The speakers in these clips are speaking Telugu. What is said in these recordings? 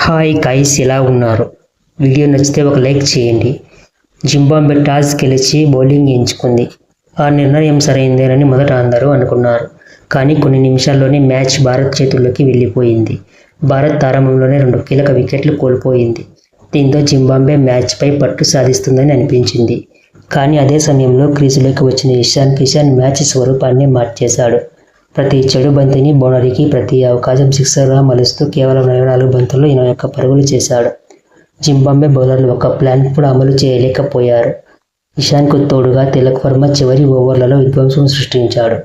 హాయ్ గైస్, ఎలా ఉన్నారు? వీడియో నచ్చితే ఒక లైక్ చేయండి. జింబాబ్వే టాస్ గెలిచి బౌలింగ్ ఎంచుకుంది. ఆ నిర్ణయం సరైందేనని మొదట అందరూ అనుకున్నారు. కానీ కొన్ని నిమిషాల్లోనే మ్యాచ్ భారత్ చేతుల్లోకి వెళ్ళిపోయింది. భారత్ ఆరంభంలోనే 2 కీలక వికెట్లు కోల్పోయింది. దీంతో జింబాబ్వే మ్యాచ్పై పట్టు సాధిస్తుందని అనిపించింది. కానీ అదే సమయంలో క్రీజులోకి వచ్చిన ఇషాన్ కిషన్ మ్యాచ్ స్వరూపాన్ని మార్చేశాడు. ప్రతి చెడు బంతిని బౌలరీకి ప్రతి అవకాశం సిక్సర్గా మలుస్తూ కేవలం 44 బంతుల్లో 21 పరుగులు చేశాడు. జింబాబ్వే బౌలర్లు ఒక ప్లాన్ కూడా అమలు చేయలేకపోయారు. ఇషాన్కు తోడుగా తిలక్ వర్మ చివరి ఓవర్లలో విధ్వంసం సృష్టించాడు.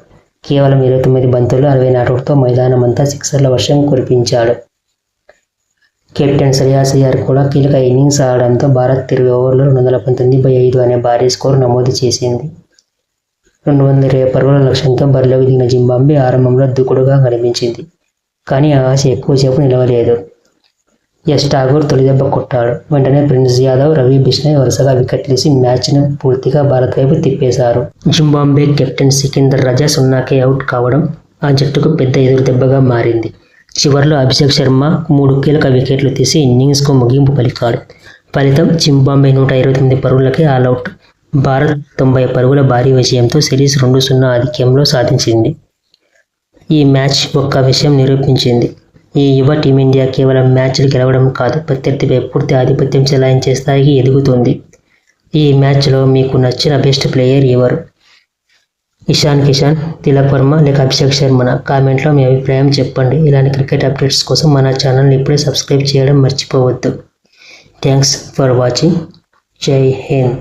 కేవలం 29 బంతుల్లో 60 నాటౌట్తో మైదానమంతా సిక్సర్ల వర్షం కురిపించాడు. కెప్టెన్ శ్రేయాస్ అయ్యర్ కూడా కీలక ఇన్నింగ్స్ ఆడడంతో భారత్ 20 ఓవర్లలో 219/5 అనే భారీ స్కోరు నమోదు చేసింది. 220 పరుగుల లక్ష్యంతో బరిలోకి దిగిన జింబాబ్వే ఆరంభంలో దూకుడుగా కనిపించింది. కానీ ఆ ఆశ ఎక్కువసేపు నిలవలేదు. యష్ ఠాకూర్ తొలిదెబ్బ కొట్టాడు. వెంటనే ప్రిన్స్ యాదవ్, రవి బిష్నాయ్ వరుసగా వికెట్లేసి మ్యాచ్ను పూర్తిగా భారత్ వైపు తిప్పేశారు. జింబాబ్వే కెప్టెన్ సికిందర్ రజా 0కే అవుట్ కావడం ఆ జట్టుకు పెద్ద ఎదురుదెబ్బగా మారింది. చివర్లో అభిషేక్ శర్మ 3 కీలక వికెట్లు తీసి ఇన్నింగ్స్కు ముగింపు పలికాడు. ఫలితం జింబాబ్వే 129 పరుగులకే ఆలౌట్. భారత్ 90 పరుగుల భారీ విజయంతో సిరీస్ 2-0 ఆధిక్యంలో సాధించింది. ఈ మ్యాచ్ ఒక్క విషయం నిరూపించింది. ఈ యువ టీమిండియా కేవలం మ్యాచ్లు గెలవడం కాదు, ప్రత్యర్థిపై పూర్తి ఆధిపత్యం చెలాయించే స్థాయికి ఎదుగుతోంది. ఈ మ్యాచ్లో మీకు నచ్చిన బెస్ట్ ప్లేయర్ ఎవరు? ఇషాన్ కిషన్, తిలక్ వర్మ లేక అభిషేక్ శర్మనా? కామెంట్లో మీ అభిప్రాయం చెప్పండి. ఇలాంటి క్రికెట్ అప్డేట్స్ కోసం మన ఛానల్ని ఇప్పుడే సబ్స్క్రైబ్ చేయడం మర్చిపోవద్దు. Thanks for watching. జై హింద్.